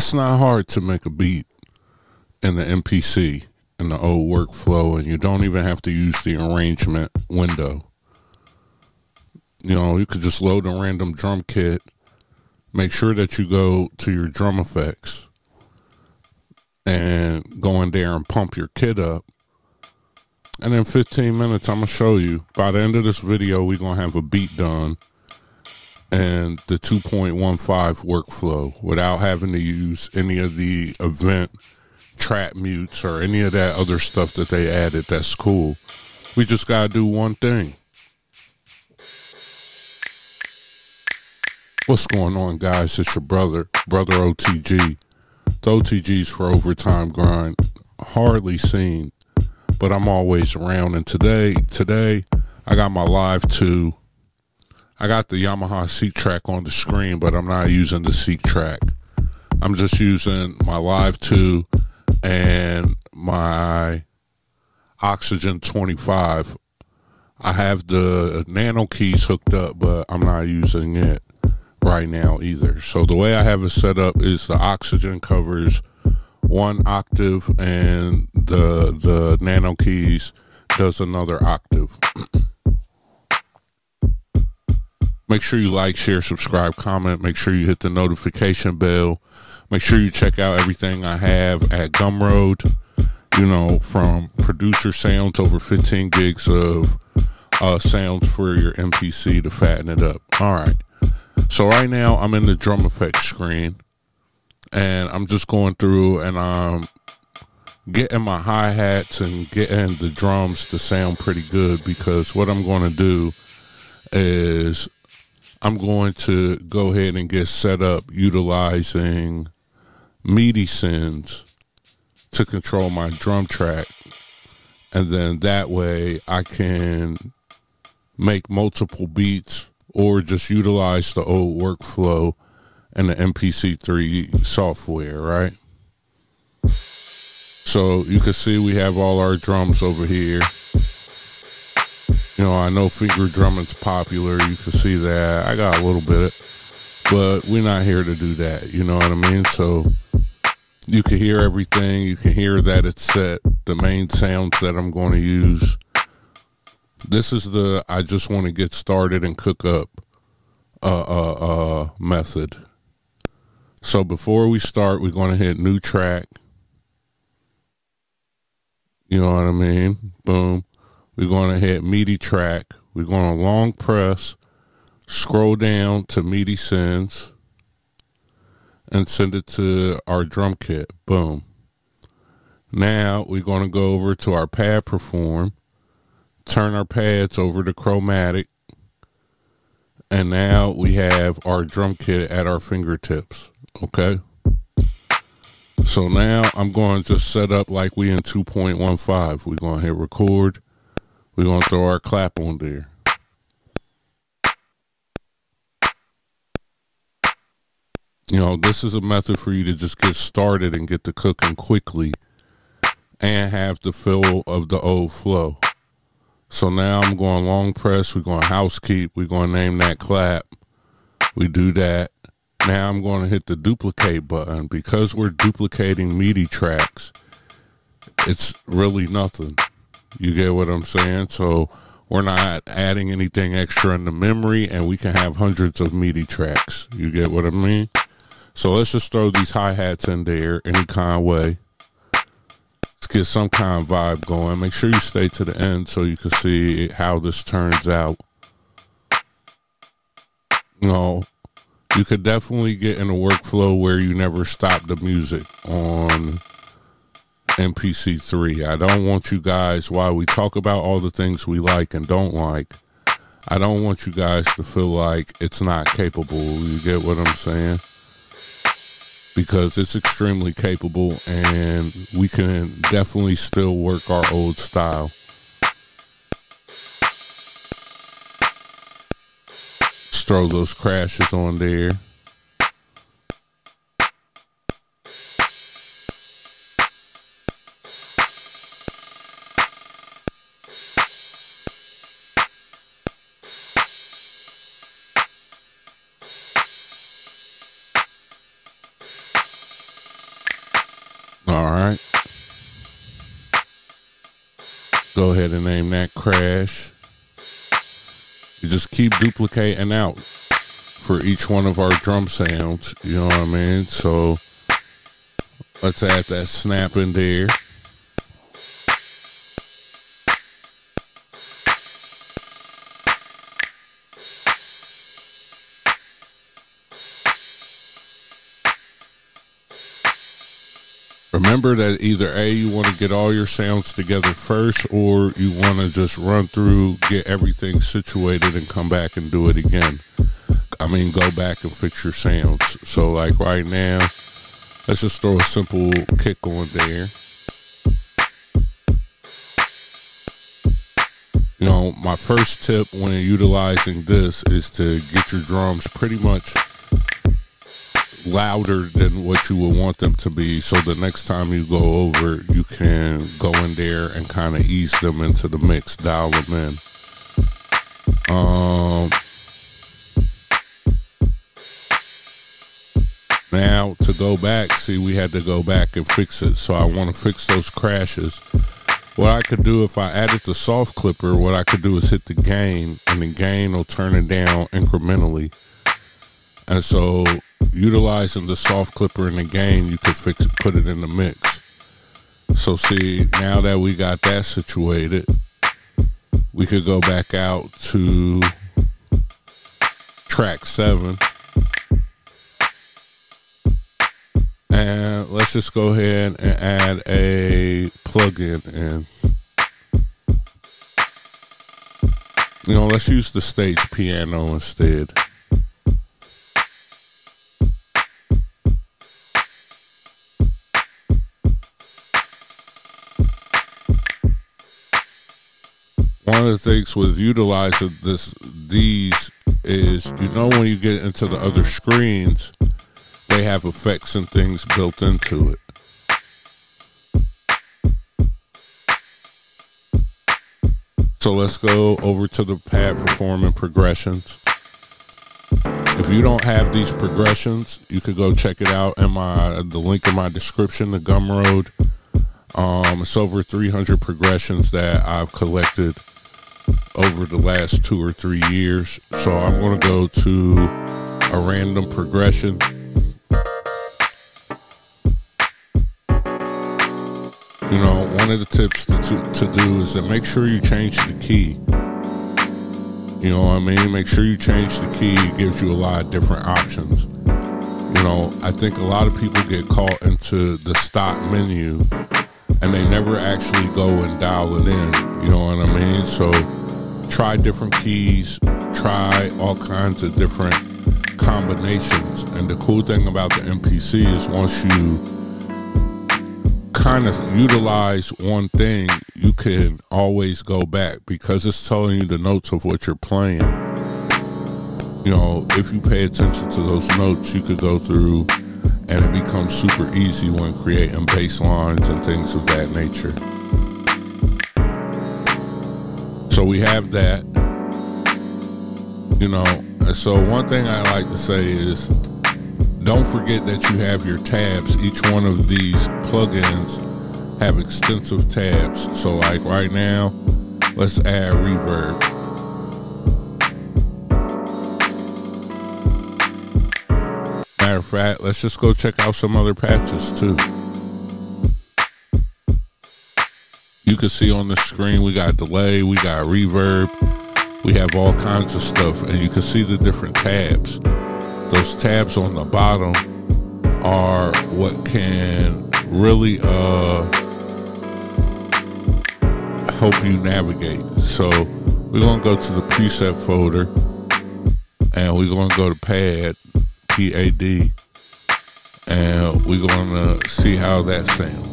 It's not hard to make a beat in the MPC in the old workflow, and you don't even have to use the arrangement window. You know, you could just load a random drum kit, make sure that you go to your drum effects, and go in there and pump your kit up. And in 15 minutes, I'm going to show you. By the end of this video, we're going to have a beat done and the 2.15 workflow without having to use any of the event trap mutes or any of that other stuff that they added. That's cool. We just got to do one thing. What's going on, guys? It's your brother OTG. The OTG's for Overtime Grind. Hardly seen, but I'm always around. And today I got my Live 2. I got the Yamaha seat track on the screen, but I'm not using the seat track. I'm just using my Live 2 and my Oxygen 25. I have the nano keys hooked up, but I'm not using it right now either. So the way I have it set up is the Oxygen covers 1 octave and the nano keys does another octave. Make sure you like, share, subscribe, comment. Make sure you hit the notification bell. Make sure you check out everything I have at Gumroad. You know, from producer sounds, over 15 gigs of sounds for your MPC to fatten it up. All right. So right now I'm in the drum effects screen, and I'm just going through and I'm getting my hi-hats and getting the drums to sound pretty good, because what I'm going to do is I'm going to go ahead and get set up utilizing MIDI synths to control my drum track, and then that way I can make multiple beats or just utilize the old workflow in the MPC3 software, right? So you can see we have all our drums over here. You know, I know finger drumming's popular. You can see that. I got a little bit, but we're not here to do that. You know what I mean? So you can hear everything. You can hear that it's set. The main sounds that I'm going to use. This is the I just want to get started and cook up method. So before we start, we're going to hit new track. You know what I mean? Boom. We're going to hit MIDI track. We're going to long press, scroll down to MIDI synths, and send it to our drum kit. Boom. Now we're going to go over to our pad perform, turn our pads over to chromatic, and now we have our drum kit at our fingertips. Okay. So now I'm going to just set up like we in 2.15. We're going to hit record. We're going to throw our clap on there. You know, this is a method for you to just get started and get to cooking quickly and have the feel of the old flow. So now I'm going long press. We're going housekeep. We're going to name that clap. We do that. Now I'm going to hit the duplicate button. Because we're duplicating MIDI tracks, it's really nothing. You get what I'm saying? So we're not adding anything extra in the memory, and we can have hundreds of MIDI tracks. You get what I mean? So let's just throw these hi-hats in there any kind of way. Let's get some kind of vibe going. Make sure you stay to the end so you can see how this turns out. You know, you could definitely get in a workflow where you never stop the music on MPC3. I don't want you guys, while we talk about all the things we like and don't like, I don't want you guys to feel like it's not capable. You get what I'm saying? Because it's extremely capable, and we can definitely still work our old style. Let's throw those crashes on there. All right. Go ahead and name that crash. You just keep duplicating out for each one of our drum sounds. You know what I mean? So let's add that snap in there. Remember that either A, you want to get all your sounds together first, or you want to just run through, get everything situated, and come back and do it again. I mean, go back and fix your sounds. So like right now, let's just throw a simple kick on there. You know, my first tip when utilizing this is to get your drums pretty much louder than what you would want them to be, so the next time you go over, you can go in there and kind of ease them into the mix, dial them in. Now to go back, see, we had to go back and fix it, so I want to fix those crashes. What I could do if I added the soft clipper, what I could do is hit the gain, and the gain will turn it down incrementally. And so utilizing the soft clipper and the gain, you could fix it, put it in the mix. So see, now that we got that situated, we could go back out to track 7. And let's just go ahead and add a plugin in. You know, let's use the stage piano instead. One of the things with utilizing these is, you know, when you get into the other screens, they have effects and things built into it. So let's go over to the pad performing progressions. If you don't have these progressions, you could go check it out in the link in my description, the Gumroad. It's over 300 progressions that I've collected over the last 2 or 3 years. So I'm going to go to a random progression. You know, one of the tips to do is to make sure you change the key. You know what I mean? Make sure you change the key. It gives you a lot of different options. You know, I think a lot of people get caught into the stock menu and they never actually go and dial it in. You know what I mean? So try different keys, try all kinds of different combinations. And the cool thing about the MPC is once you kind of utilize one thing, you can always go back because it's telling you the notes of what you're playing. You know, if you pay attention to those notes, you could go through and it becomes super easy when creating bass lines and things of that nature. So we have that, you know. So one thing I like to say is, don't forget that you have your tabs. Each one of these plugins have extensive tabs. So like right now, let's add reverb. Matter of fact, let's just go check out some other patches too. You can see on the screen we got delay, we got reverb, we have all kinds of stuff, and you can see the different tabs. Those tabs on the bottom are what can really help you navigate. So we're gonna go to the preset folder and we're gonna go to pad, PAD, and we're gonna see how that sounds.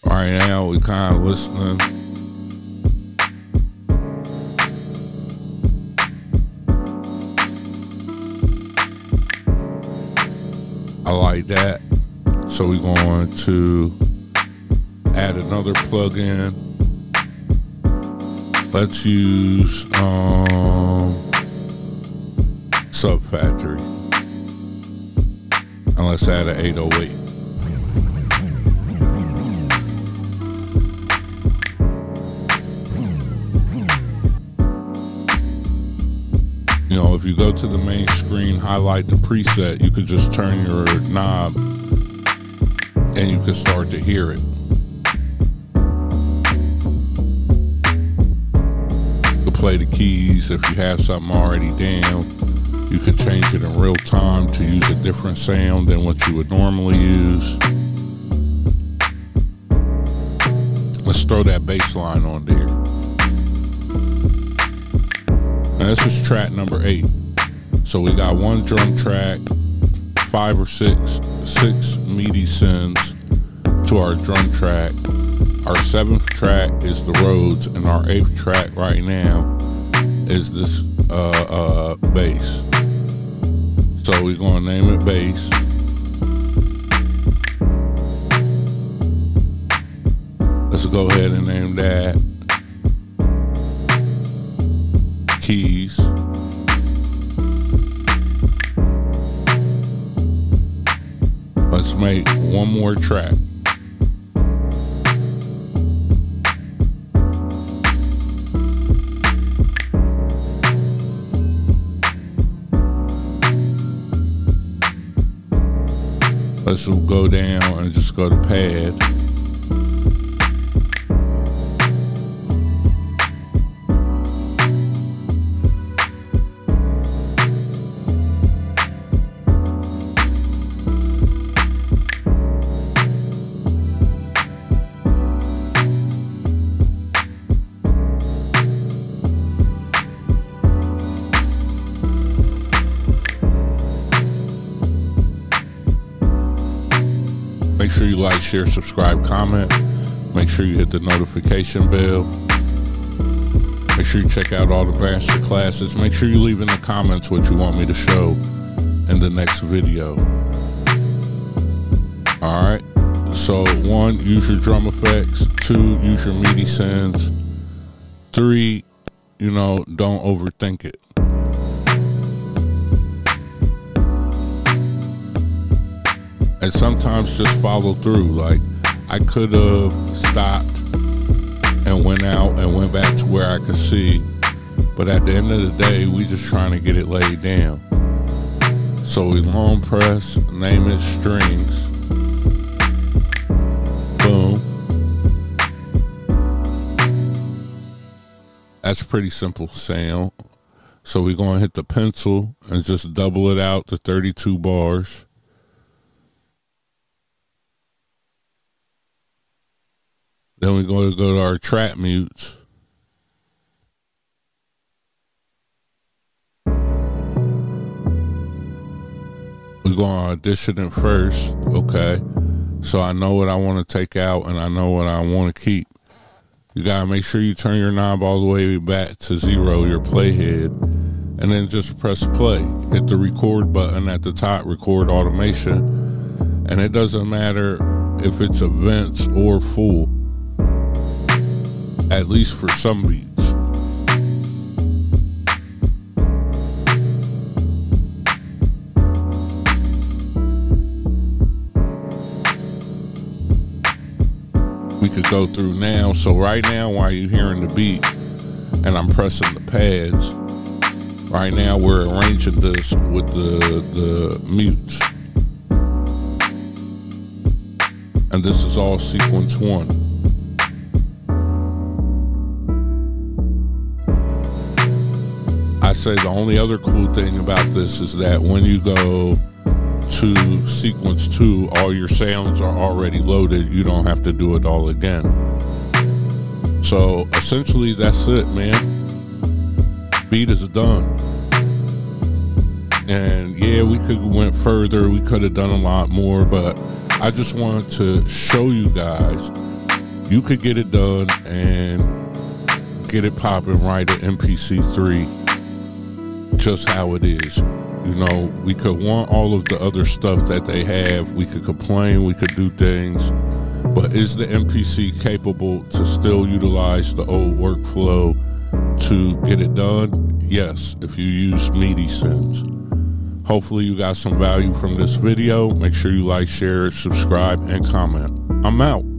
Right now we kind of listening. I like that. So we're going to add another plug-in. Let's use Sub Factory. And let's add an 808. You know, if you go to the main screen, highlight the preset, you could just turn your knob and you can start to hear it. You play the keys. If you have something already down, you could change it in real time to use a different sound than what you would normally use. Let's throw that bass line on there. Now this is track number 8. So we got one drum track, 5 or 6 MIDI synths to our drum track. Our 7th track is the Rhodes, and our 8th track right now is this bass. So we're gonna name it bass. Let's go ahead and name that keys. Let's make one more track. Let's go down and just go to pad. Make sure you like, share, subscribe, comment. Make sure you hit the notification bell. Make sure you check out all the master classes. Make sure you leave in the comments what you want me to show in the next video. Alright, so 1, use your drum effects. 2, use your MIDI synths. 3, you know, don't overthink it. And sometimes just follow through. Like, I could have stopped and went out and went back to where I could see, but at the end of the day, we just trying to get it laid down. So we long press, name it strings. Boom. That's a pretty simple sound. So we're going to hit the pencil and just double it out to 32 bars. Then we're going to go to our track mutes. We're going to audition it first, okay? So I know what I want to take out and I know what I want to keep. You got to make sure you turn your knob all the way back to 0, your playhead, and then just press play. Hit the record button at the top, record automation, and it doesn't matter if it's events or full. At least for some beats. We could go through now. So right now, while you're hearing the beat and I'm pressing the pads, right now we're arranging this with the mutes. And this is all sequence 1. I say the only other cool thing about this is that when you go to sequence 2, all your sounds are already loaded. You don't have to do it all again. So essentially that's it, man. Beat is done. And yeah, we could have went further. We could have done a lot more, but I just wanted to show you guys you could get it done and get it popping right at MPC 3. Just how it is. You know, we could want all of the other stuff that they have. We could complain, we could do things, but is the MPC capable to still utilize the old workflow to get it done? Yes, if you use MIDI synths. Hopefully you got some value from this video. Make sure you like, share, subscribe, and comment. I'm out.